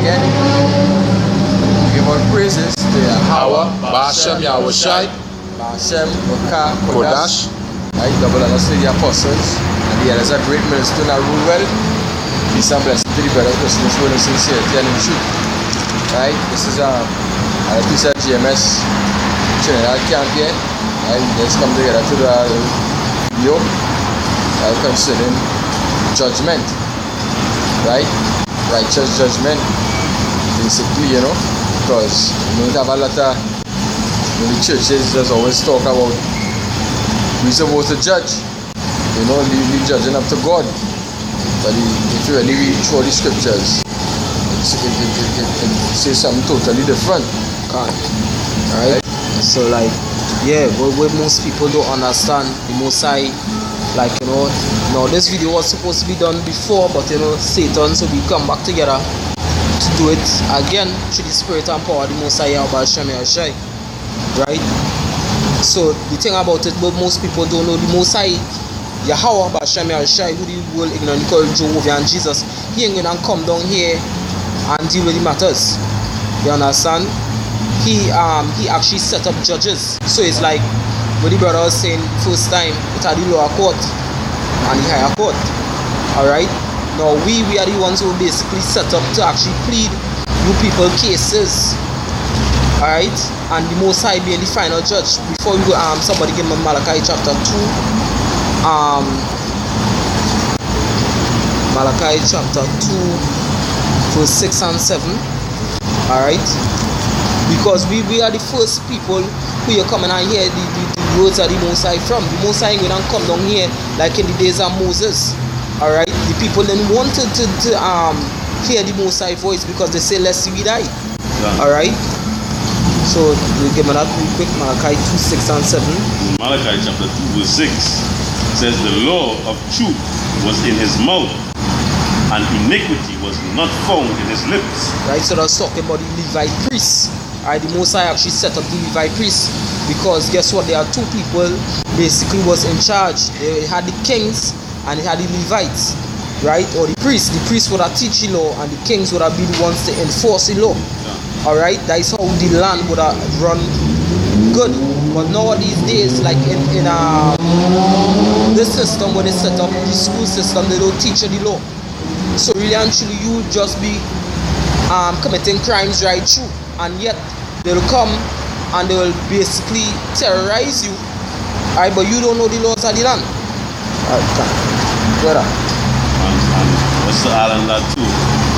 again. We give all praises to Yahweh, Ba'ashem Yahushai, Ba'ashem Waka Kodash. Right, double honors to the apostles and the others are great ministers that rule well. Peace and blessing to the brothers listening to the sincerity and in truth. Right, this is a piece of GMS Trinidad camp here. Right, let's come together to the video concerning judgment. Right, righteous judgment. Basically, because you have a lot of the churches just always talk about we're supposed to judge, leave judging up to God. But if you really read through the scriptures, it says something totally different. Right? So what most people don't understand, the Most High, this video was supposed to be done before, but Satan, so we come back together to do it again through the spirit and power of the Most High, Ba'ashem Yahushai. Right? So the thing about it, but most people don't know the Most High, Yahweh, Ba'ashem Yahushai, who the world ignorantly call Jehovah and Jesus. He ain't gonna come down here and deal with the matters. You understand? He actually set up judges. So it's like what the brother was saying first time, it had the lower court and the higher court. Alright? Now we are the ones who basically set up to actually plead you people cases. Alright, and the Most High being the final judge. Before we go, somebody give me Malachi chapter 2. Malachi chapter 2, verse 6 and 7. Alright, because we are the first people who are coming and hear the words of the Most High from. The Most High will come down here like in the days of Moses. Alright, the people then wanted to hear the Most High voice because they say, lest we die. Alright. So we'll give me that real quick. Malachi 2, 6 and 7. Malachi chapter 2 verse 6 says the law of truth was in his mouth and iniquity was not found in his lips. Right, so that's talking about the Levite priests. Alright, the Most High actually set up the Levite priests because guess what? There are two people basically was in charge. They had the kings and they had the Levites. Right, or the priests. The priests would have teach the law and the kings would have been the ones to enforce the law. Alright, that is how the land would have run good. But nowadays days, like in this system where they set up the school system, they don't teach you the law. So really and truly you just be committing crimes right through, and yet they'll come and they will basically terrorize you. Alright, but you don't know the laws of the land. Alright, and what's the island that too?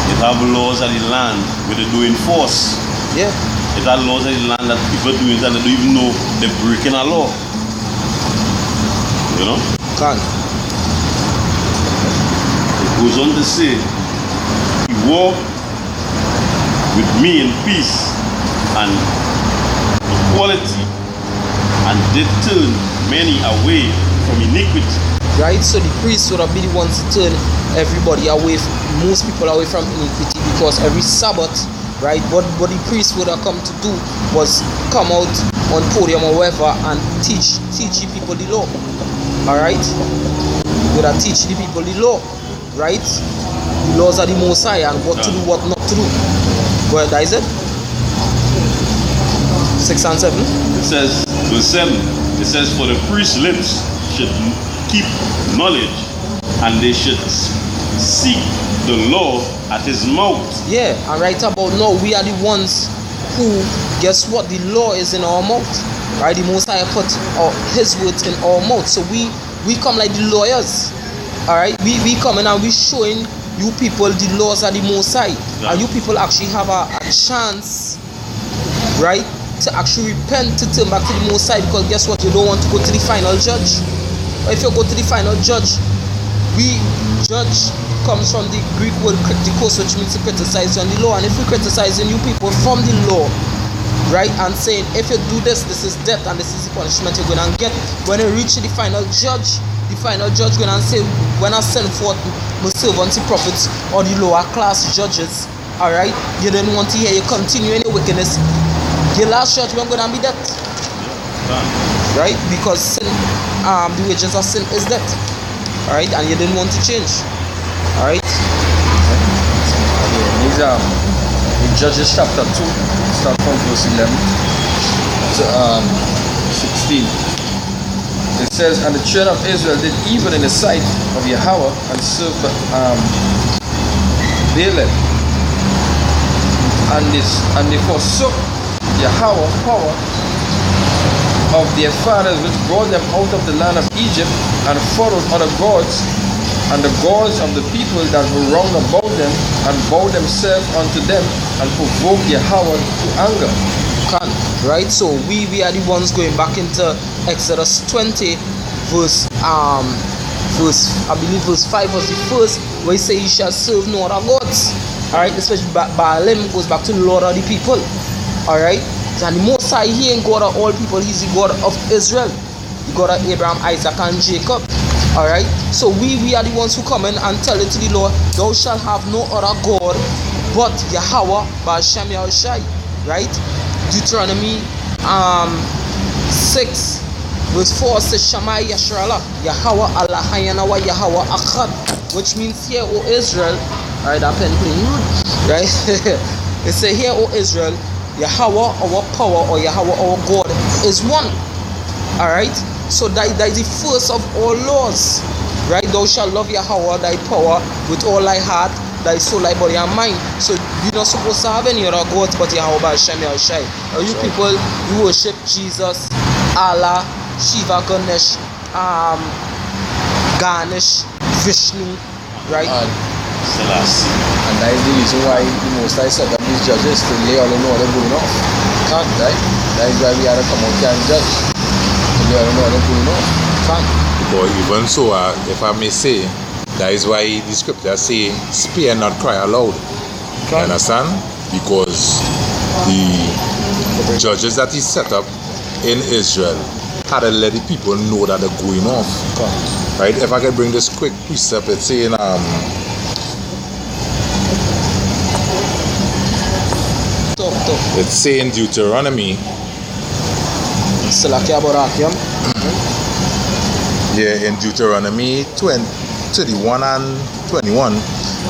It have laws of the land where they do enforce. Yeah. It have laws of the land that people do it and they don't even know they're breaking a law. Can't. It goes on to say, he walked with me in peace and equality and did turn many away from iniquity. Right, so the priests would have been the ones to turn everybody away, most people away from iniquity, because every Sabbath, right, what the priests would have come to do was come out on podium or whatever and teach the people the law. Alright, would have teach the people the law, right, the laws of the Most High and what to do, what not to do. Well, that is it. 6 and 7. It says, verse 7, it says, for the priest's lips should keep knowledge and they should seek the law at his mouth. Yeah, and right about now we are the ones who, guess what, the law is in our mouth. Right, the Most High put his words in our mouth. So we come like the lawyers. Alright, we come in and we showing you people the laws of the Most High. Yeah. And you people actually have a chance, right, to actually repent, to turn back to the Most High, because guess what, you don't want to go to the final judge. If you go to the final judge, judge comes from the Greek word kritikos, which means to criticize on the law. And if we're criticizing you people from the law, right, and saying if you do this, this is death and this is the punishment you're going to get, when you reach the final judge going to say, when I send forth my servants, the prophets, or the lower class judges, alright, you didn't want to hear you continue any wickedness, your last judgment going to be death. Right, because sin, the wages of sin is death. Alright, and you didn't want to change. Alright. In Judges chapter 2, start from verse 11 to 16. It says, and the children of Israel did evil in the sight of Yahweh and served Baalim. And they forsook Yahweh power of their fathers, which brought them out of the land of Egypt, and followed other gods, and the gods of the people that were round about them, and bowed themselves unto them, and provoked Yahweh to anger. Right, so we are the ones going back into Exodus 20, verse 5 was the first, where he says, "You shall serve no other gods." All right, especially Baalim goes back to the Lord of the people. All right, and the Most High, he ain't God of all people; he's the God of Israel, the God of Abraham, Isaac, and Jacob. All right, so we are the ones who come in and tell it to the Lord, "Thou shalt have no other God but Yahweh, Ba'ashem Yahushai." Right. Deuteronomy 6 verse 4 says, Shammai Yashrala, Yahweh Allah Hayanawa Yahweh Achad, which means, "Hear, O Israel," alright, that pen playing, right? It says, "Hear, O Israel, Yahweh our power, or Yahweh our God is one." Alright, so that is the first of all laws, right? "Thou shalt love Yahweh thy power with all thy heart, thy soul, thy body, and mind." So you're not supposed to have any other gods but Yahweh Ba'ashem Yahushai. You people, you worship Jesus, Allah, Shiva, Ganesh, Ganesh, Vishnu, right? Selassie. And that is the reason why the Most High set up these judges to lay all the know they're going off. Right? That is why we have to come out here and judge. To lay all the know they're going off. But even so, if I may say, that is why the scripture say, "Spare not, cry aloud." You understand? Because the judges that he set up in Israel had to let the people know that they're going off. Right? If I could bring this quick precept, it's saying it's saying Deuteronomy. Yeah, in Deuteronomy 31 and 21,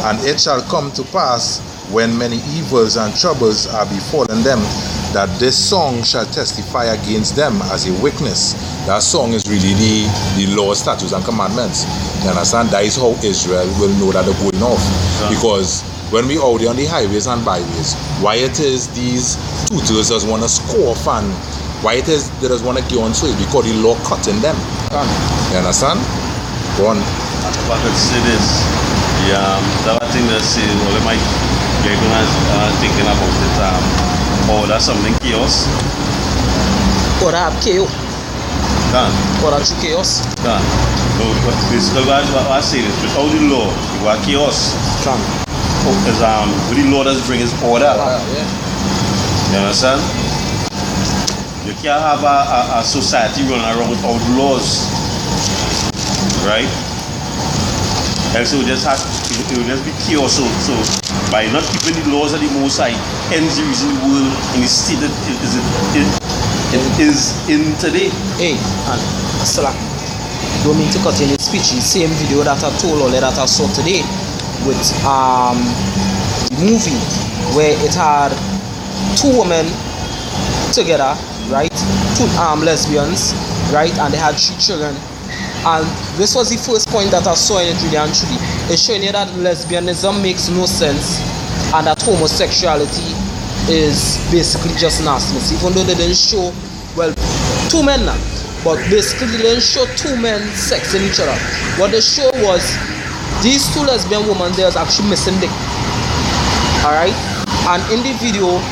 "And it shall come to pass, when many evils and troubles are befallen them, that this song shall testify against them as a witness." That song is really the law, statutes, and commandments. You understand? That is how Israel will know that they're going off. Because when we out there on the highways and byways, why it is these tutors just want to score off, and why it is they just want to get on to it, because the law cutting them. You understand? Go on. If I could say this, that thing that says, well, my thinking about it, oh, that's something chaos. Or have chaos. Or have chaos. No, basically what I say is, without the law, you are chaos. Because with the law does bring his order. You understand? You can't have a society running around without laws. Right? And so it will just be chaos. So by not keeping the laws of the Most High, hence the reason the world in the state that it is in today. Hey, and Salah, don't mean to cut in his speech. The same video that I told or that I saw today with the movie where it had two women together, right? Two lesbians, right? And they had 3 children. And this was the first point that I saw in it really and truly. It's showing you that lesbianism makes no sense and that homosexuality is basically just nastiness. Even though they didn't show, well, 2 men now, but basically they didn't show 2 men sexing each other. What they showed was these 2 lesbian women, they was actually missing dick. Alright? And in the video,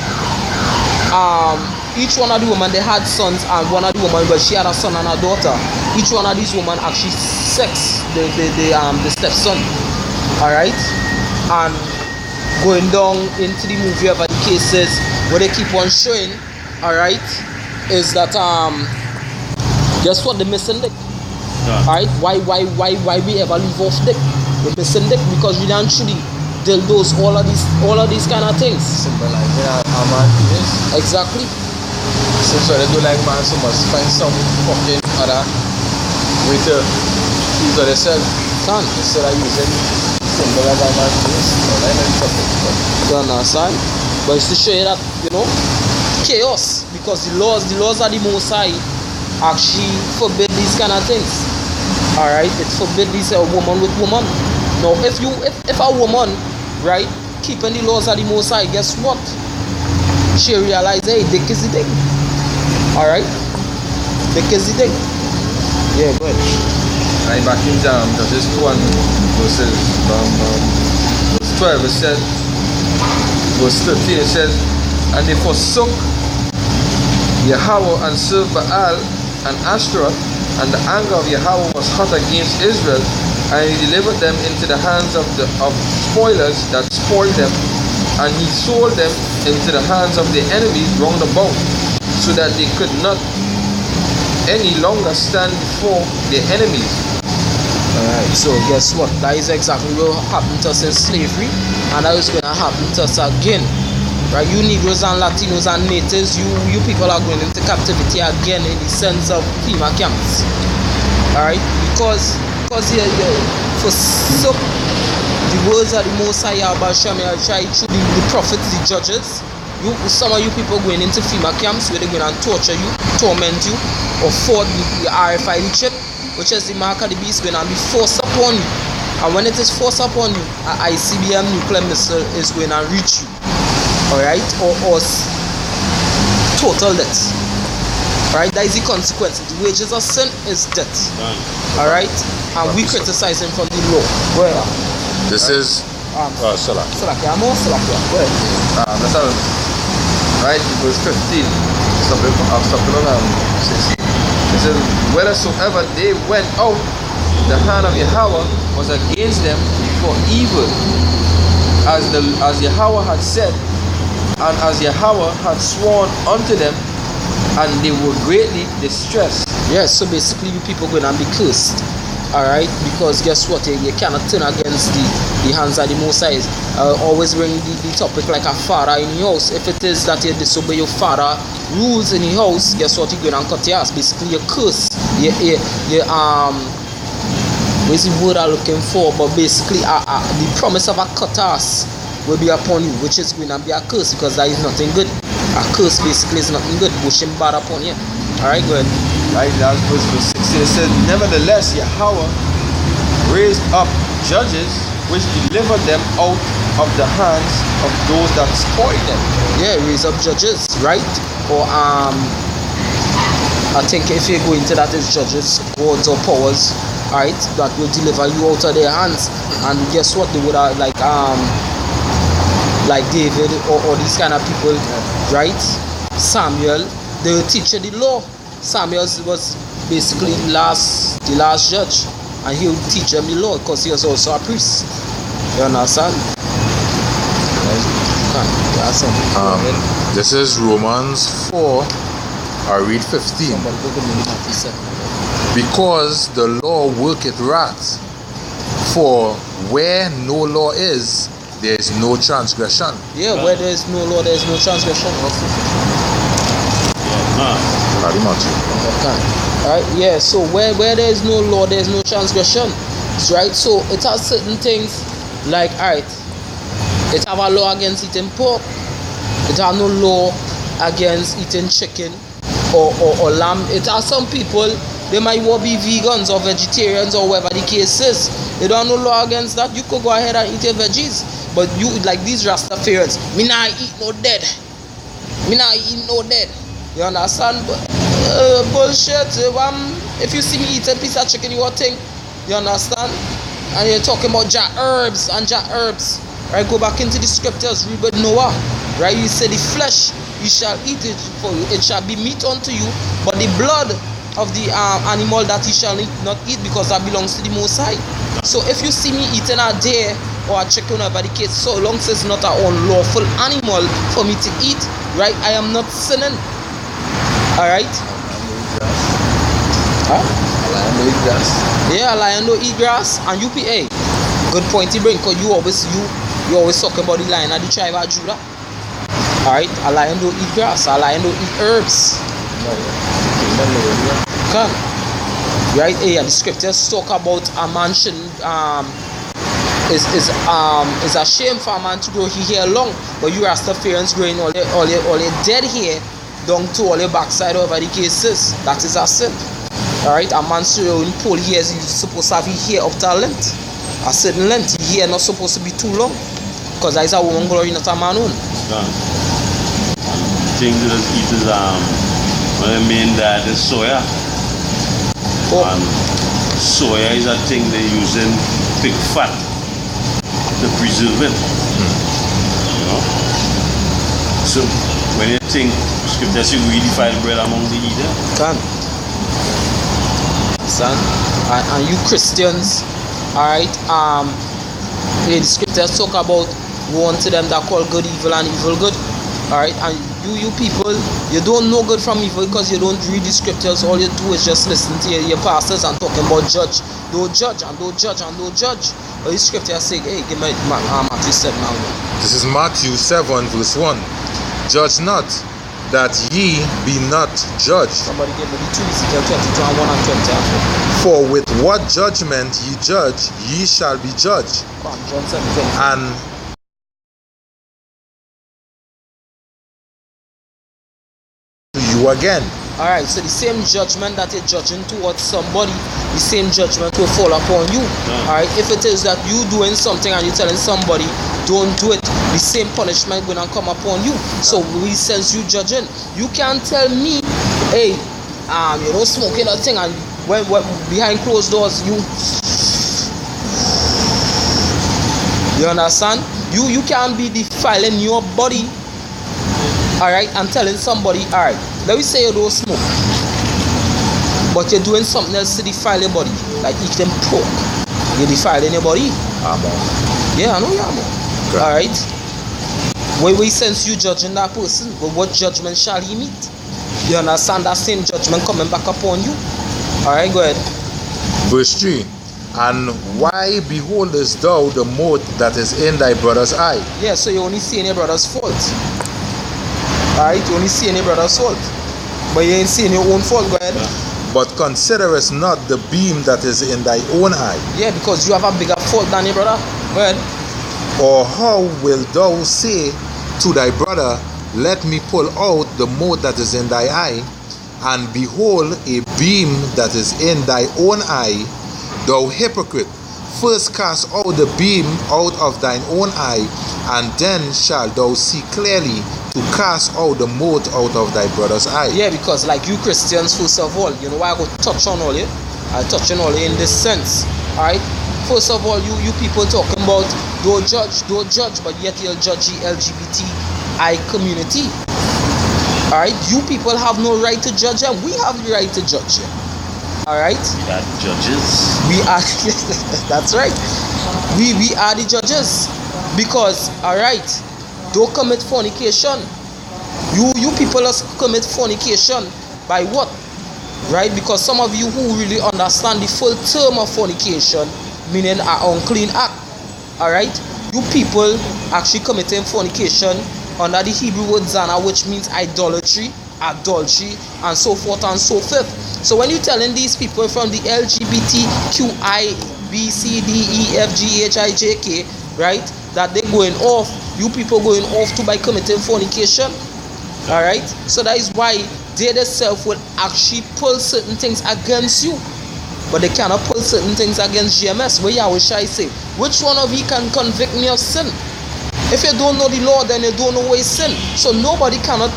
each one of the women, they had sons, and one of the women, well, she had a son and a daughter. Each one of these women actually sexed the stepson. Alright? And going down into the movie, whatever the case is, what they keep on showing, alright, is that guess what, the missing dick. Alright? Why we ever leave off dick? The missing dick, because we don't actually dildos, all of these kind of things. Symbolizing a man penis. Exactly. So they do like man, so must find some fucking other way to use of themselves. Instead of using symbol of a man penis. You understand? But it's to show you that, chaos, because the laws of the Most High actually forbid these kind of things. Alright, it forbid this woman with woman. Now if a woman, right, keeping the laws of the Most High, guess what? She realize, hey, dick is the thing. Alright? Dick is the thing. Yeah, go ahead. Right, back in Judges 2 and verse 12, it said, verse 13, it says, and they forsook Yahweh and served Baal and Ashtaroth, and the anger of Yahweh was hot against Israel, and he delivered them into the hands of spoilers that spoiled them, and he sold them into the hands of their enemies round about, so that they could not any longer stand before their enemies. Alright, so guess what? That is exactly what happened to us in slavery, and that is going to happen to us again. Right? You Negroes and Latinos and natives, you people are going into captivity again in the sense of FEMA camps. Alright? Because you forsook the words of the Most High Yahweh Shem Yahshai through the prophets, the judges. Some of you people going into FEMA camps where they're going to torture you, torment you, or forward the RFID chip, which is the mark of the beast, going to be forced upon you. And when it is forced upon you, an ICBM nuclear missile is going to reach you. Alright? Or total death. Alright? That is the consequence. The wages of sin is death. Alright? And we criticize him from the law. Well, This is Salah. Salakia. I'm on Salakia. Go ahead. That's all. Right, verse 15. Stopping on 16. It says, whithersoever they went out, the hand of Yahweh was against them for evil, as Yahweh had said, and as Yahweh had sworn unto them, and they were greatly distressed. Yes, so basically you people going to be cursed. Alright, because guess what? You cannot turn against the hands of the Most High. Always bring the topic like a father in your house. If it is that you disobey your father rules in your house, guess what? You're going to cut your ass. Basically, you curse. Where's the word I'm looking for? But basically, the promise of a cut ass will be upon you, which is going to be a curse, because that is nothing good. A curse basically is nothing good. Wishing bad upon you. Alright, go ahead. Right, that's verse 16. It says, nevertheless, Yahweh raised up judges which delivered them out of the hands of those that spoiled them. Yeah, raise up judges, right? Or I think if you go into that, is judges, gods or powers, right, that will deliver you out of their hands. And guess what? They would have like David or these kind of people, right? Samuel, they will teach you the law. Samuel was basically the last judge, and he would teach them the law because he was also a priest. You understand? This is Romans 4. I read 15. Because the law worketh wrath, for where no law is, there is no transgression. Yeah, where there is no law, there is no transgression. Alright, yeah, so where there is no law, there is no transgression. Right? So it has certain things like, alright, it have a law against eating pork, it have no law against eating chicken or lamb. It has some people, they might well be vegans or vegetarians or whatever the case is. They don't have no law against that. You could go ahead and eat your veggies. But you, like these Rastafarians, me not eat no dead. Me not eat no dead. You understand? Bullshit. If you see me eat a piece of chicken, you will think. You understand? And you're talking about jack herbs. Right? Go back into the scriptures. Read about Noah. Right? You say the flesh, you shall eat it for you. It shall be meat unto you. But the blood of the animal that you shall not eat, because that belongs to the Most High. So if you see me eating a deer or a chicken or the case, so long as it's not an unlawful animal for me to eat, right? I am not sinning. Alright? Huh? A lion don't eat grass. Yeah, a lion don't eat grass. And UPA. Good point you bring, because you always talk about the lion of the tribe of Judah. Alright? A lion don't eat grass. A lion don't eat herbs. Come. Right? Yeah, the scriptures talk about a man shouldn't is a shame for a man to grow his hair long, but you Rastafarians growing all your dead hair down to all your backside, whatever the case is. That is a sin. Alright, a man in pole hairs is supposed to have his hair up to a length, a certain length. His hair not supposed to be too long, because that is a woman glory, not a man own. Things that eat is what I mean that is soya. And soya is a thing they're using pig fat to preserve it. You know? So when you think scripture say we defile bread among the eater. Can. Son. And you Christians, alright, the scriptures talk about one to them that call good evil and evil good. Alright, and you people, you don't know good from evil because you don't read the scriptures. All you do is just listen to your pastors and talking about judge. Don't judge and don't judge and don't judge. But the scripture say, hey, give me Matthew 7 now. This is Matthew 7 verse 1. Judge not, that ye be not judged. Somebody give me the 2 Ezekiel 22 and 1 and 20. For with what judgment ye judge, ye shall be judged. Come on, John 7:20. And you again. Alright, so the same judgment that you're judging towards somebody, the same judgment will fall upon you. Alright, if it is that you doing something and you're telling somebody don't do it, the same punishment will not come upon you. So we sense you judging. You can't tell me, hey, you don't smoke that thing, and when behind closed doors you understand? You can't be defiling your body, alright, and telling somebody, alright, let me say you don't smoke, but you're doing something else to defile your body, like eating pork. You're defiling your body. Yeah, I know you are. Alright. When we sense you judging that person, but what judgment shall he meet? You understand? That same judgment coming back upon you. Alright, go ahead. Verse 3. And why beholdest thou the mote that is in thy brother's eye? Yeah, so you only see in your brother's fault. Alright, you only see in your brother's fault, but you ain't seeing your own fault. Go ahead. But considerest not the beam that is in thy own eye? Yeah, because you have a bigger fault than your brother. Go ahead. Or how wilt thou say to thy brother, let me pull out the mote that is in thy eye, and behold a beam that is in thy own eye? Thou hypocrite, first cast out the beam out of thine own eye, and then shalt thou see clearly to cast out the mote out of thy brother's eye. Yeah, because like you Christians, first of all, you know why I go touch on all you? I touch on all you in this sense. Alright? First of all, you people talking about don't judge, but yet you'll judge the LGBTI community. Alright? You people have no right to judge them. We have the right to judge them. Alright? We are judges. We are that's right. We are the judges. Because, alright, don't commit fornication. You people commit fornication by what? Right? Because some of you who really understand the full term of fornication, meaning an unclean act. Alright? You people actually committing fornication under the Hebrew word zana, which means idolatry, adultery, and so forth and so forth. So when you're telling these people from the LGBTQI, B, C, D, E, F, G, H, I, J, K, right, that they're going off, you people going off too by committing fornication, alright? So that is why they themselves will actually pull certain things against you, but they cannot pull certain things against GMS. Where Yahweh Shai say, which one of you can convict me of sin? If you don't know the law, then you don't know where is sin. So nobody cannot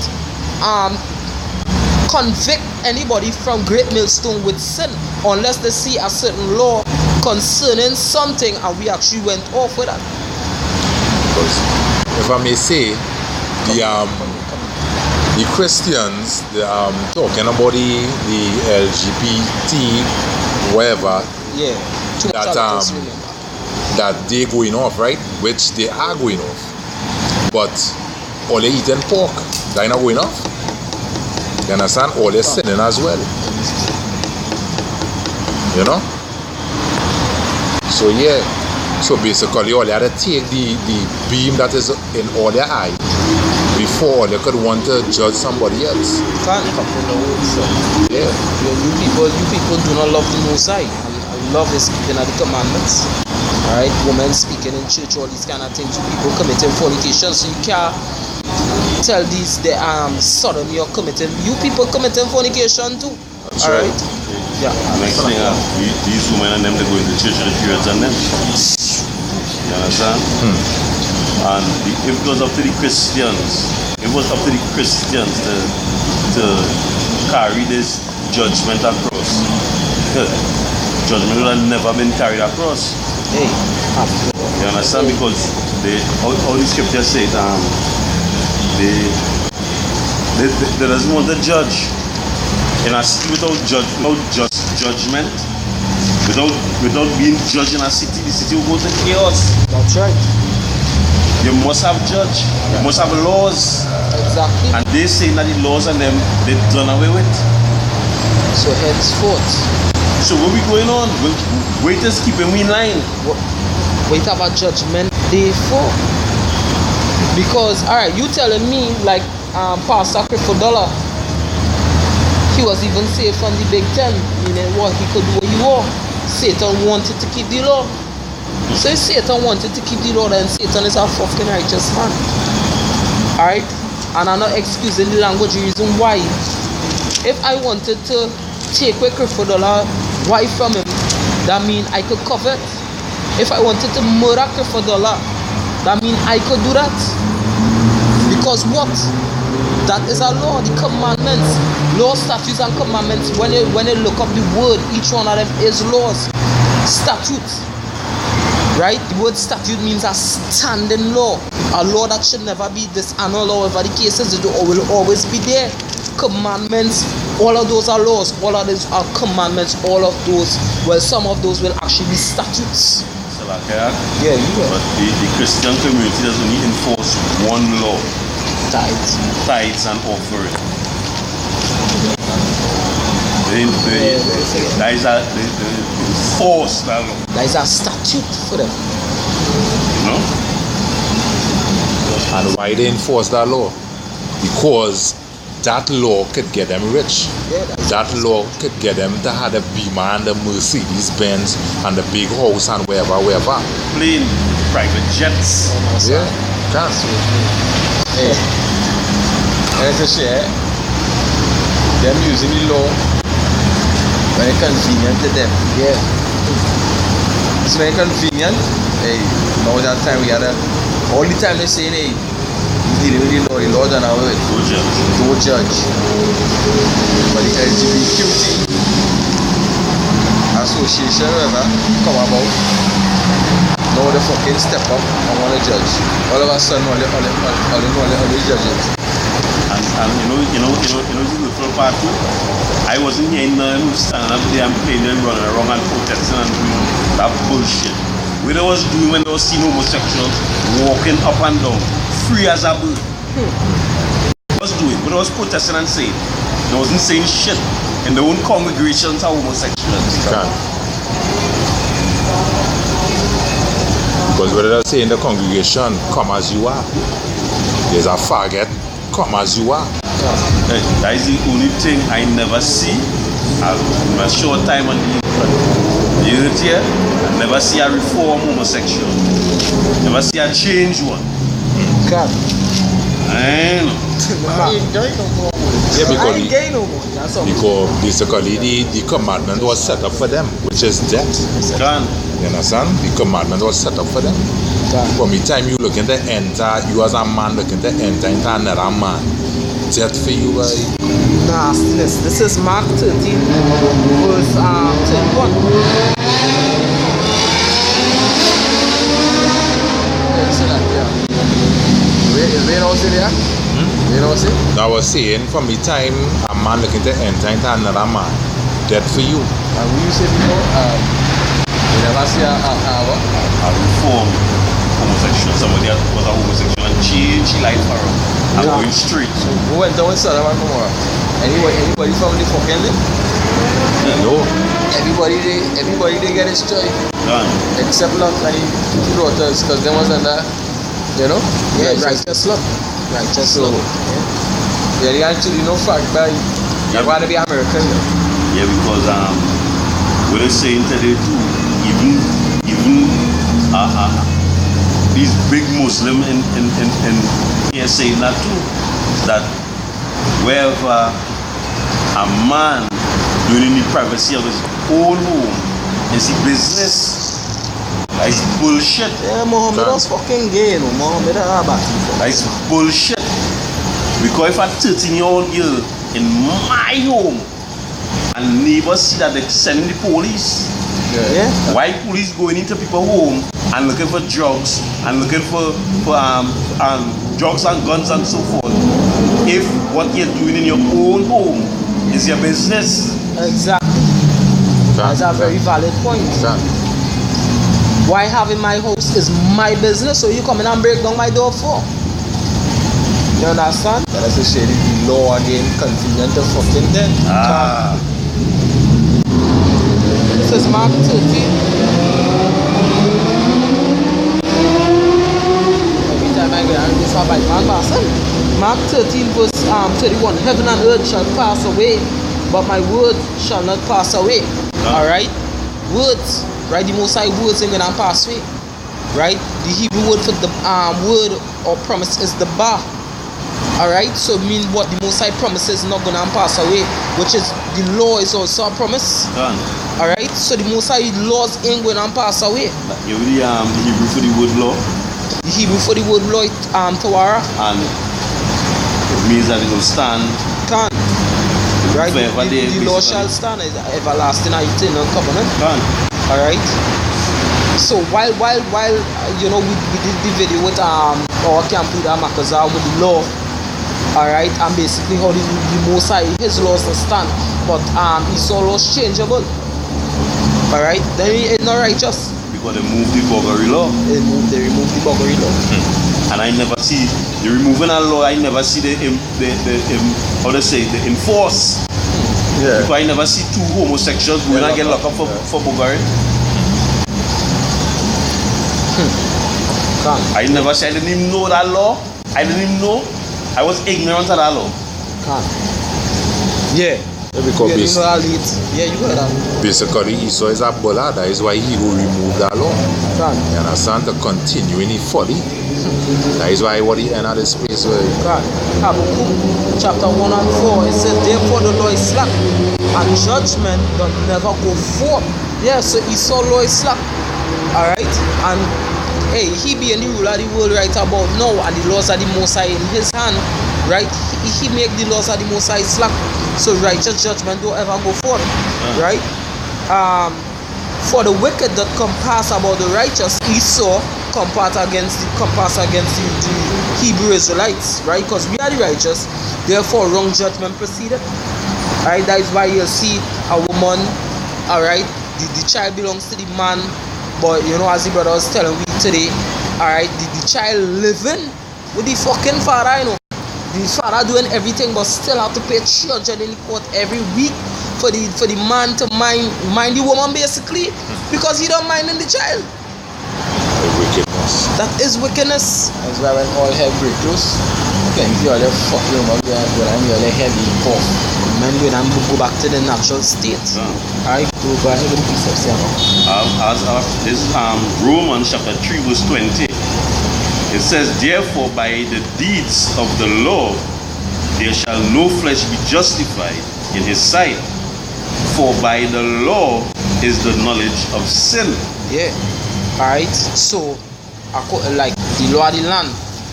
convict anybody from Great Millstone with sin unless they see a certain law concerning something and we actually went off with that. Because if I may say, the Christians, talking about the LGBT whatever, yeah, that they going off, right? Which they are going off, but all they eating pork, they not going off. You understand? All they sinning as well. You know? So yeah. So basically all they had to take the beam that is in all their eye before they could want to judge somebody else. Yeah. You people do not love the Most High. And love is keeping the commandments. Right? Women speaking in church, all these kind of things. People committing fornication. So you can't tell these the sodomy or committing. You people committing fornication too. That's right. Yeah. Next thing, these women and them, they go into church and the periods on them. You understand? And if it was up to the Christians, to carry this judgment across, judgment would have never been carried across. Hey. You understand? Because all the scriptures say they doesn't want to judge. In a city without just judgment, without being judged in a city, the city will go to chaos. That's right. You must have judge. You must have laws. Exactly. And they say that the laws and them they've done away with. So henceforth. So what we going on? Waiters keeping we in line. Wait have a judgment day for. Because alright, you telling me like Pastor Clifford Dollar, he was even saved from the Big Ten, meaning what he could do what he want. Satan wanted to keep the law. So if Satan wanted to keep the law, then Satan is a fucking righteous man. Alright? And I'm not excusing the language, the reason why. If I wanted to take away Clifford Dollar wife from him, that means I could covet. If I wanted to murder Clifford Dollar, that means I could do that. Because what? That is a law, the commandments. Laws, statutes, and commandments. When you look up the word, each one of them is laws. Statute. Right? The word statute means a standing law. A law that should never be dishonored, or whatever the case is, it will always be there. Commandments, all of those are laws. All of those are commandments. All of those, well, some of those will actually be statutes. Yeah, but the Christian community does only enforce one law. Tithes and offering. They enforce that law. That is a statute for them. You know? And why they enforce that law? Because that law could get them rich. Yeah, That law could get them to have the Beamer and the Mercedes Benz and the big house and wherever. Plane, private jets. Yeah, can. Hey, and to share, them using the law when it's convenient to them. Yeah. It's very convenient. Hey, now that time we had all the time they say, hey, dealing with the law done away with. Don't judge. But the LGBTQ association, whatever, come about. Now they fucking step up and want to judge. All of a sudden, all the judges. And you know the little part too. I wasn't hearing none who standing up there and playing and running around and protesting and doing that bullshit. What they was doing when they was seeing homosexuals walking up and down, free as a bird. What was doing? What they was protesting and saying. They wasn't saying shit. In their own congregations are homosexuals. Can. Because what did I say in the congregation? Come as you are. There's a faggot. Come as you are. That is the only thing I never see. In a short time on the unit here, I never see a reform homosexual. Never see a change one. God. I know. I ain't gay no more. Yeah, I ain't gay no more. That's all. Because basically the commandment was set up for them, which is death. Gone. You understand? The commandment was set up for them. From the time you looking to enter, you as a man looking to enter into another man. Death for you, Nastiness. This is Mark 13, verse 31. Rain house in there? Rain house in? I was saying from the time a man looking to enter into another man, death for you. And we used to say before, you never see a reform homosexual. Somebody that was a homosexual and changed life around. I'm going straight. So who went down with Sodom and Gomorrah? Anybody from the fucking thing? No. Everybody they get destroyed. Done. Except Lot and the two daughters, because they was under, you know? Yeah, Yeah, righteous love. Righteous So, love. yeah, they actually no fact by you want to be American. Yeah, because what they're saying today too, even these big Muslim in here saying that too, that wherever a man doing in the privacy of his own home is his business, that's bullshit. Yeah, Muhammad was fucking gay, no? Muhammad That's bullshit. Because if a 13-year-old girl in my home and neighbors see that they're sending the police, Yeah. why police going into people's home and looking for drugs and looking for drugs and guns and so forth, if what you're doing in your own home is your business? Exactly. That's a very valid point. Why having my house is my business, so you come in and break down my door for? You understand? That is to say the law again convenient to fucking dead. This is Mark 13. Every time I get angry, so I bite my person. Mark 13 verse 31. Heaven and earth shall pass away, but my word shall not pass away. Alright? Words. Right? The Most High words ain't gonna pass away. Right? The Hebrew word for the word or promise is the bar. Alright? So it means what the Most High promises is not gonna pass away, which is the law is also a promise. Alright? So the Most High laws ain't gonna pass away. You the Hebrew for the word law? The Hebrew for the word law Torah. And it means that it will stand. Can. Right? Forever there, The law basically. shall stand as everlasting and eternal covenant. Can. Alright? So while you know we did the video with our camp leader Makazar with the law, alright, and basically how the Most High his laws will stand, but his laws changeable. Alright, then it's not righteous. Because they moved the buggery law. They remove the buggery law. And I never see the removing a law. I never see the enforce. Yeah. Because I never see two homosexuals going and get locked up for buggery. Can. I never see. I didn't even know that law. I didn't even know. I was ignorant of that law. Can. Yeah. Because You know that late. Yeah, you heard that. basically Esau is a bully. That is why he will remove that law. Can. You understand? To continue in the folly. That is why what he end at the space where God. Habakkuk chapter 1 and 4, it says, therefore the law is slack, and judgment doth never go forth. Yeah, so Esau law is slack. Alright? And hey, he being the ruler of the world right about now, and the laws of the Most High in his hand, right? He make the laws of the Most High slack. So righteous judgment don't ever go forth. Right? For the wicked that compass about the righteous, Esau compass against the Hebrew Israelites, right? Because we are the righteous, therefore wrong judgment proceeded. Alright, that is why you'll see a woman, alright, the child belongs to the man, but you know, as the brother was telling me today, alright, the child living with the fucking father, you know. The father doing everything but still have to pay 300 in the court every week for the man to mind the woman basically, because he don't mind in the child. the wickedness. That is wickedness. That's why when all hell break loose, then you all fucking woman go and you all heavy cough. Man, when I go back to the natural state. Alright, go ahead with the precepts here now. As this Romans chapter 3 verse 20, it says, therefore by the deeds of the law there shall no flesh be justified in his sight, for by the law is the knowledge of sin. Yeah. Alright, so like the law of the land,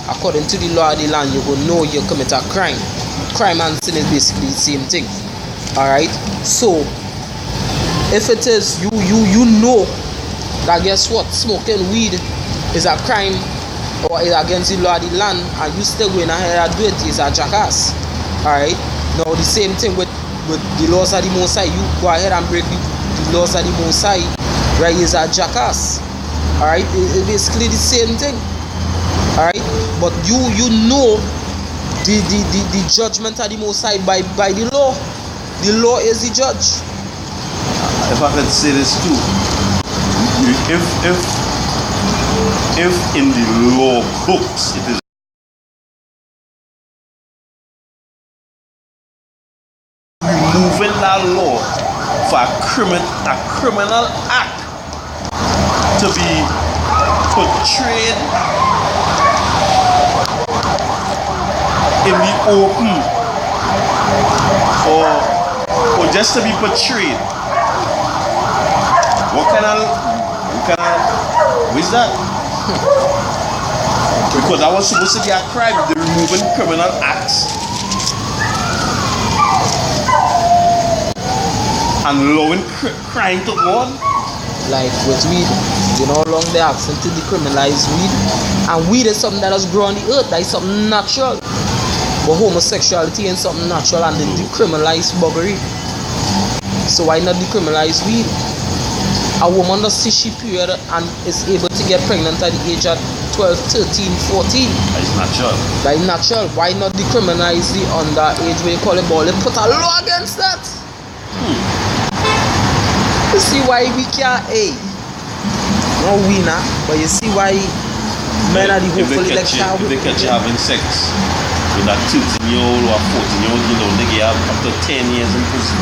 according to the law of the land, you will know you commit a crime. Crime and sin is basically the same thing. Alright, so if it is you know that, guess what, smoking weed is a crime or is against the law of the land, and you still going ahead and do it, is a jackass. Alright, now the same thing with the laws of the Most High. You go ahead and break the laws of the Most High, right, is a jackass. Alright, it's basically the same thing. Alright, but you know the judgment of the Most High by the law. The law is the judge. If I could say this too, if in the law books it is removing that law for a criminal act to be portrayed in the open or just to be portrayed. What kind of that? Because that was supposed to be a crime, the removing criminal acts and allowing crime to go on. Like with weed, you know how long they asking to decriminalize weed, and weed is something that has grown on the earth, that is something natural. But homosexuality ain't something natural, and they decriminalize buggery. So why not decriminalize weed? A woman does see she period and is able to get pregnant at the age of 12, 13, 14. That is natural. That is natural. Why not decriminalize the underage where you call it ball? Put a law against that. You see why we can't, no winner, but you see why men are the hopeful If they catch you having sex with that 13-year-old or 14-year-old, you know, they get up to 10 years in prison.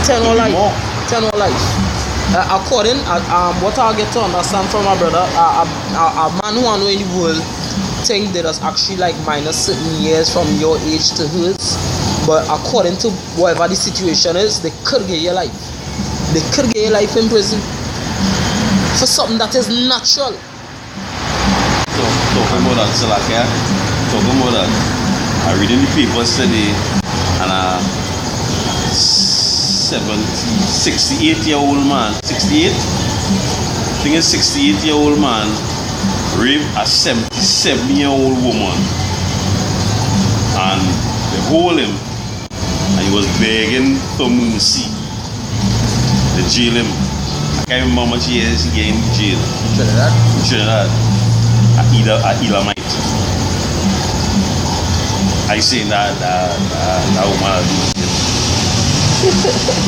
10 or life. More. 10 or life. According, what I get to understand from my brother, a man who I know in the world think that is actually like minus certain years from your age to hers. But according to whatever the situation is, they could get your life. They could get your life in prison for something that is natural. So, talking about that, Salakia, talking about that, I read in the papers today, and a 68-year-old man, 68? I think a 68-year-old man raped a 77-year-old woman, and they hold him, and he was begging for mercy. They jail him. I can't remember how much years he gave in jail. Trinidad. A Elamite. I saying that woman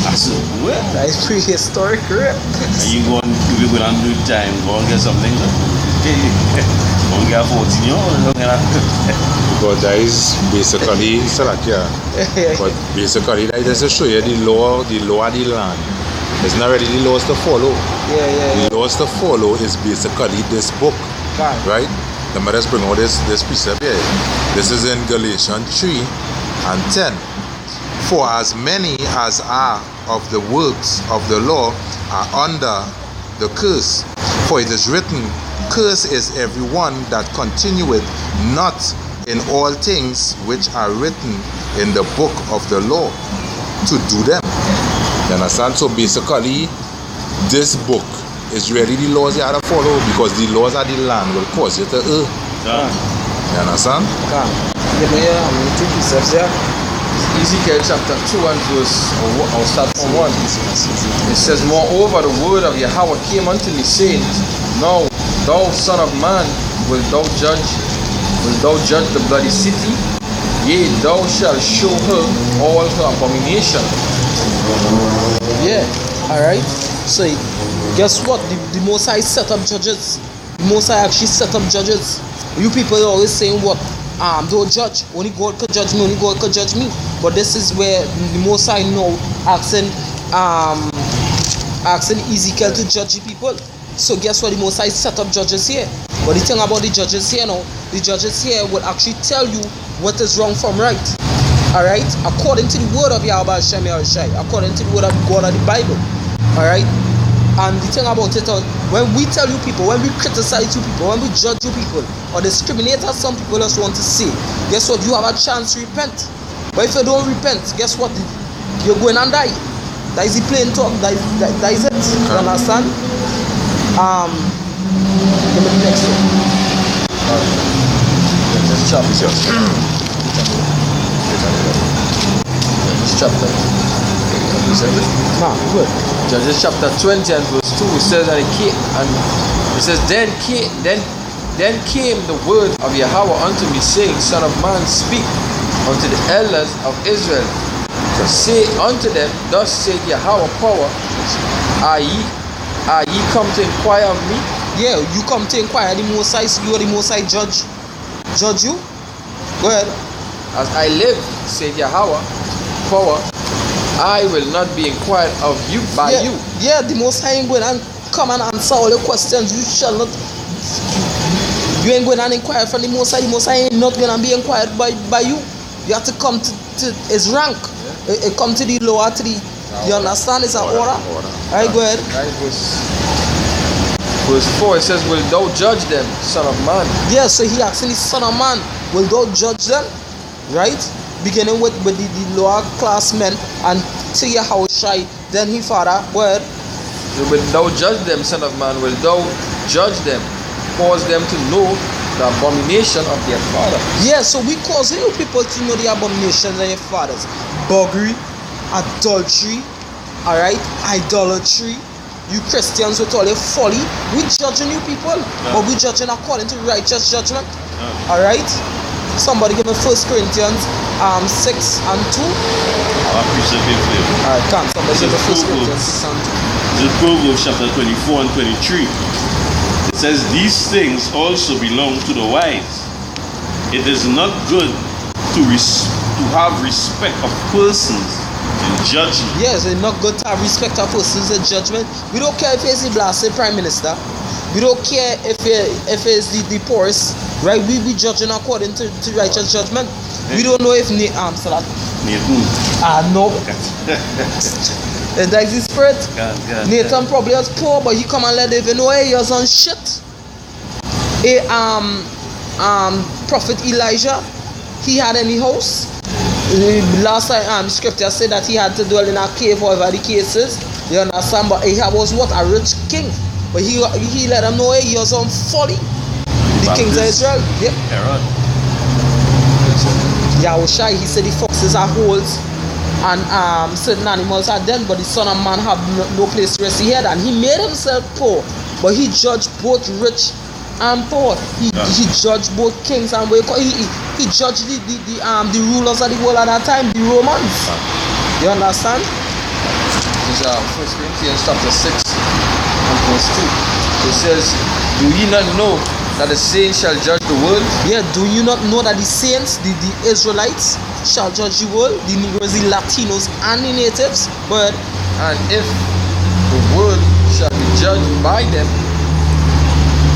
I said, what? That is prehistoric rip. And you go and if you go and do time, go and get something. Go and get 14-year-old. Because that is basically Salakia. But basically that is to show you the law of the land. It's not really the laws to follow. Yeah. The laws to follow is basically this book. Right? Let me just bring out this precept here. This is in Galatians 3 and 10. For as many as are of the works of the law are under the curse. For it is written, cursed is everyone that continueth not in all things which are written in the book of the law to do them. You understand? So basically, this book is really the laws you have to follow, because the laws of the land will cause you to err. You understand? Give me two precepts there. Ezekiel chapter 2 and verse, I'll start from 1. It says, moreover, the word of Yahweh came unto me, saying, now, thou son of man, wilt thou judge the bloody city? Yea, thou shalt show her all her abomination. Yeah, alright. So, guess what? The Most High set up judges. The Most High actually set up judges. You people are always saying what? Don't judge. Only God could judge me. Only God could judge me. But this is where the Most High now asking Ezekiel to judge the people. So guess what? The Most High set up judges here. But the thing about the judges here now, the judges here will actually tell you what is wrong from right. Alright? According to the word of Yahweh Hashem Yahushai. According to the word of God of the Bible. Alright? And the thing about it, when we tell you people, when we criticize you people, when we judge you people, or discriminate as some people just want to say, guess what? You have a chance to repent. But if you don't repent, guess what? You're going and die. That is the plain talk. That is it. You understand? Give me the next one. This chapter. This chapter. Nah, good. Judges chapter 20 and verse 2, it says that then came the word of Yahweh unto me, saying, Son of man, speak unto the elders of Israel. Say unto them, thus saith Yahweh power, are ye come to inquire of me? Yeah, you come to inquire. The Most High, you are the Most High judge. Judge you? Go ahead. As I live, saith Yahweh power, I will not be inquired of you by you. Yeah, the Most High will and come and answer all the questions. You shall not You ain't going to inquire from the Most High. The Most High ain't not going to be inquired by you. You have to come to his rank. It come to the lower, to the, you understand? It's an order. Alright, go ahead. Right, verse 4, it says, will thou judge them, son of man? Yeah, so he asking the son of man, will thou judge them? Right? Beginning with the lower class men and to Yahushua, then he father, go ahead. Will thou judge them, son of man? Will thou judge them? Cause them to know the abomination of their father. Yeah, so we cause you people to know the abominations of your fathers. Buggery, adultery, alright, idolatry. You Christians with all your folly, we judging you people, but we judging according to righteous judgment. Alright? Somebody give me 1 Corinthians 6 and 2. Alright, come, somebody give me 1 Corinthians 6 and 2. This is Proverbs chapter 24 and 23. It says, these things also belong to the wise. It is not good to have respect of persons in judgment. Yes, it's not good to have respect of persons in judgment. We don't care if he's the blasted prime minister. We don't care if it's the poorest, right? We be judging according to righteous judgment. We don't know if Nathan. No. That's the spirit. God. Nathan probably was poor, but he come and let even know he was on shit. Prophet Elijah, he had any house. Last time scripture said that he had to dwell in a cave, whatever the case is. You understand? But Ahab was what? A rich king. But he let them know he was on folly. The kings of Israel. Yep. Yahushua, he said the foxes are holes and certain animals are dead, but the Son of Man have no place to rest his head. And he made himself poor, but he judged both rich and poor. He judged both kings and he judged the rulers of the world at that time, the Romans. You understand? This is 1 Corinthians chapter 6 and verse 2. It says, do ye not know that the saints shall judge the world? Yeah, do you not know that the saints, the Israelites, shall judge the world? The Negroes, the Latinos, and the natives? But and if the world shall be judged by them,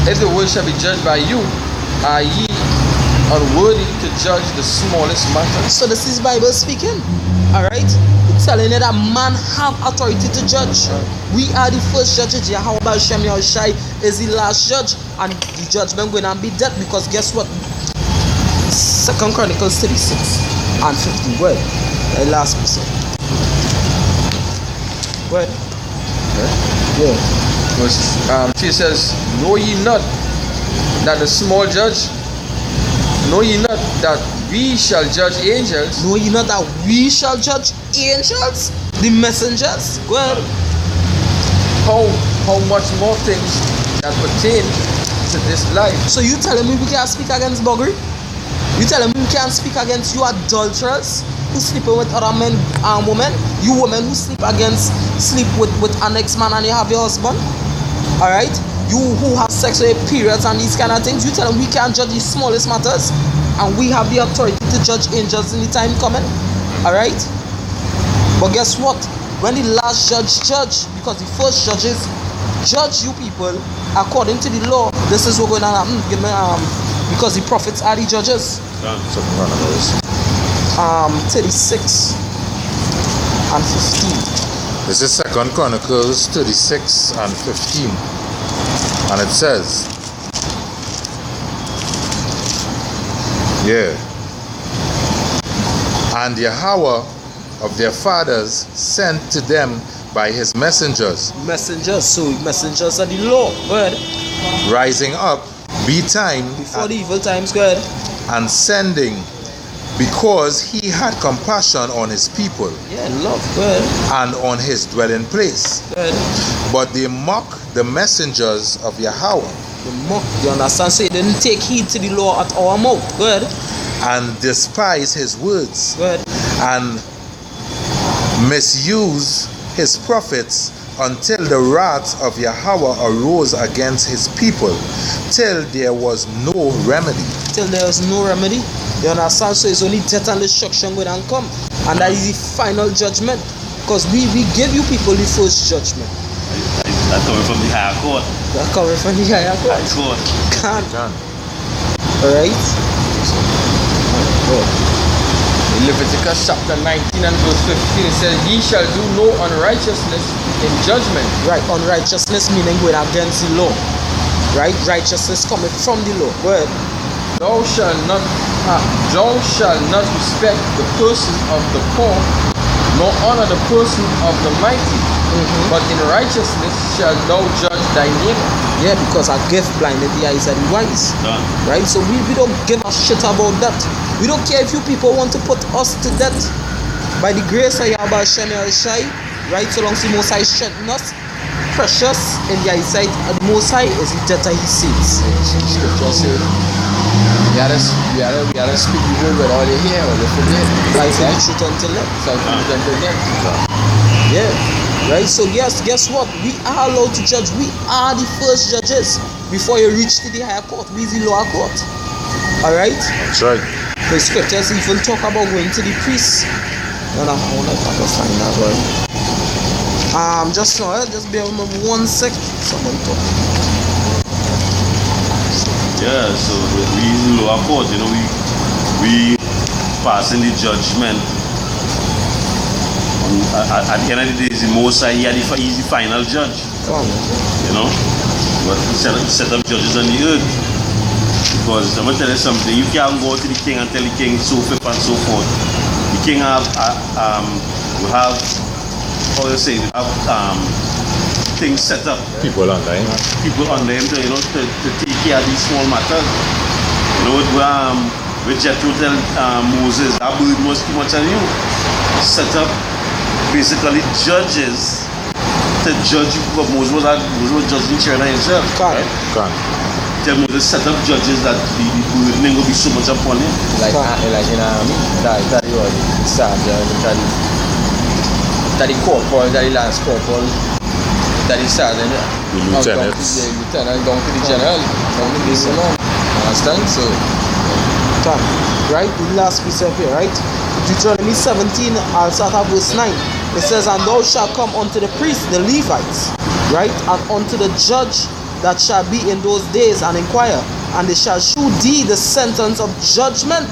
if the world shall be judged by you, are ye unworthy to judge the smallest matter? So this is Bible speaking. Alright? It's telling you that man have authority to judge. We are the first judges. Yahweh Shem Yahushai is the last judge. And the judgment going to be death, because guess what? 2 Chronicles 36 and 50. Well, the last person. What? Yeah. Verse 3 says, know ye not that the small judge, know ye not that we shall judge angels? Know ye not that we shall judge angels? The messengers? Go ahead. How much more things that pertain to this life? So you telling me we can't speak against buggery? You telling me we can't speak against you adulterers who sleeping with other men and women? You women who sleep with an ex-man and you have your husband? Alright? You who have sex with periods and these kind of things, you tell them we can't judge the smallest matters, and we have the authority to judge angels in the time coming. Alright? But guess what? When the last judge, because the first judges judge you people according to the law, this is what's going to happen. Because the prophets are the judges. 36 and 15. This is 2 Chronicles 36 and 15. And it says, and Yahweh of their fathers sent to them by his messengers. So messengers are the law. Go ahead. Rising up betime before the evil times. Go ahead. And sending, because he had compassion on his people. Yeah, love. Go ahead. And on his dwelling place. Go ahead. But they mock the messengers of Yahweh. They mock. You understand? So he didn't take heed to the law at our mouth. Go ahead. And despise his words. Go ahead. And misuse his prophets, until the wrath of Yahweh arose against his people, till there was no remedy. Till there was no remedy. You understand? So it's only death and destruction going to come. And that is the final judgment. Because we give you people the first judgment. That's coming from the higher court. That's coming from the higher court. High court. Can't. Alright? In Leviticus chapter 19 and verse 15, it says, Ye shall do no unrighteousness in judgment. Right, unrighteousness meaning going against the law. Right? Righteousness coming from the law. Go ahead. Thou shalt not respect the person of the poor, nor honor the person of the mighty. But in righteousness shalt thou judge thy neighbor. Yeah, because our gift blinded the eyes of the wise. Done. Right? So we don't give a shit about that. We don't care if you people want to put us to death. By the grace of Yahweh Shem Shai, right? So long as the Most High strengthen us, precious in the eyesight of the Most High is the death of his saints. Scripture says, we had to speak the word with all you hear, all you forget. Right? So the truth until left. So again. Yeah. Right? So guess what? We are allowed to judge. We are the first judges before you reach to the higher court. We is the lower court. Alright? That's right. The scriptures even talk about going to the priest. And I want to find that word. Just bear with me 1 sec. Someone talk. Yeah, so we in lower court, you know, we passing the judgment. At the end of the day, the Most High, he's the final judge. Come on. You know, but he set up judges on the earth. Because I'm gonna tell you something, you can't go to the king and tell the king so forth and so forth. The king have things set up. People online. People under him to take care of these small matters. You know, with Jethro tell Moses, that bird was too much on you. Set up basically judges to judge you, but Moses was judging China himself. Can't. Tell Moses set up judges that the burden will be so much upon him. Like in army, that was the sergeant, that the corporal, that the lance corporal, that the sergeant, The lieutenants. The lieutenant down to the general, down to the man. Understand? So, right? The last piece up here, right? Deuteronomy 17, I'll start at verse 9. It says, And thou shalt come unto the priests, the Levites, right? And unto the judge that shall be in those days, and inquire, and they shall shew thee the sentence of judgment,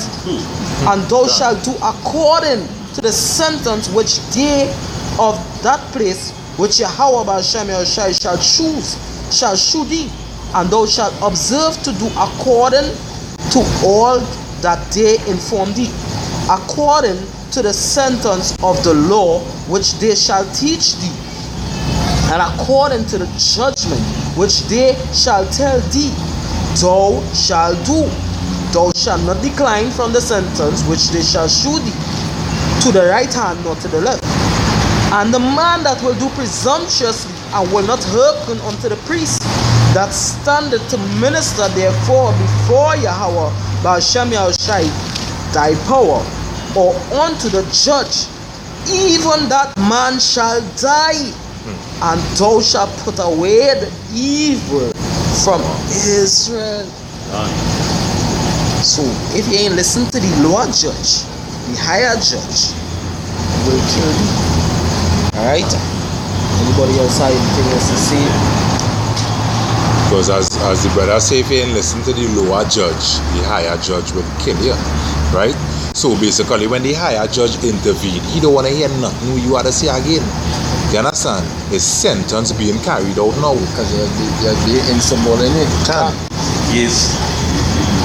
and thou shalt do according to the sentence which they of that place which Yahweh Ba'ashem Yahushai shall shew thee, and thou shalt observe to do according to all that they inform thee, according to the sentence of the law which they shall teach thee, and according to the judgment which they shall tell thee, thou shalt do. Thou shalt not decline from the sentence which they shall shew thee, to the right hand nor to the left. And the man that will do presumptuously and will not hearken unto the priest that standeth to minister therefore before Yahweh Ba'ashem Yahushai thy power, or unto the judge, even that man shall die, and thou shalt put away the evil from Israel. So if you ain't listen to the lower judge, the higher judge will kill you. Alright? Anybody else have anything else to say? Because as the brother say, if you ain't listen to the lower judge, the higher judge will kill you. Right? So basically when the higher judge intervene, he don't want to hear nothing you have to say again. You understand? His sentence being carried out now. because you're being insubordinate. Yes,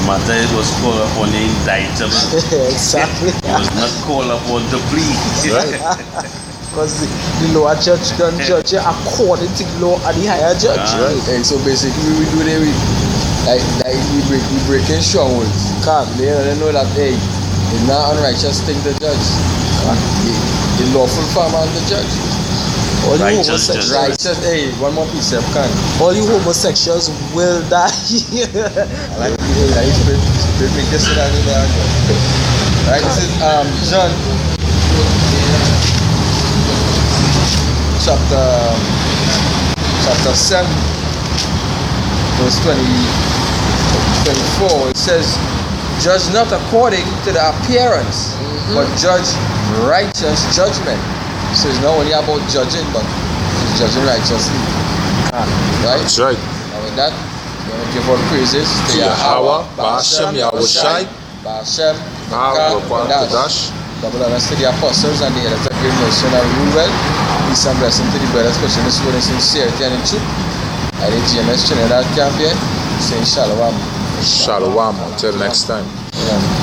the matter was called upon the indictment. Exactly. It was not called upon the plea. Right? Because the lower judge don't judge you according to the law of the higher judge. Right. And so basically we do that we breaking strongholds. They know that hey, it's not unrighteous thing to judge. The lawful farmer and the judge. All you Righteous homosexuals, Righteous, hey, one more piece of can. all you homosexuals will die. Like spirit make this down in there. Right, this is John chapter 7 verse 24. It says, Judge not according to the appearance, but judge righteous judgment. So it's not only about judging, but it's judging righteously. Right? That's right. And with that, And give all praises to Yahweh, Ba'ashem Yahushai, Ba'ashem, Kodash. Double honors to the apostles and the elders of Great Millstone and rule well. Peace and blessing to the brothers, especially this word in sincerity and in truth. At the GMS Trinidad camp here, saying Shalom. Shalom. Until next time. Amen.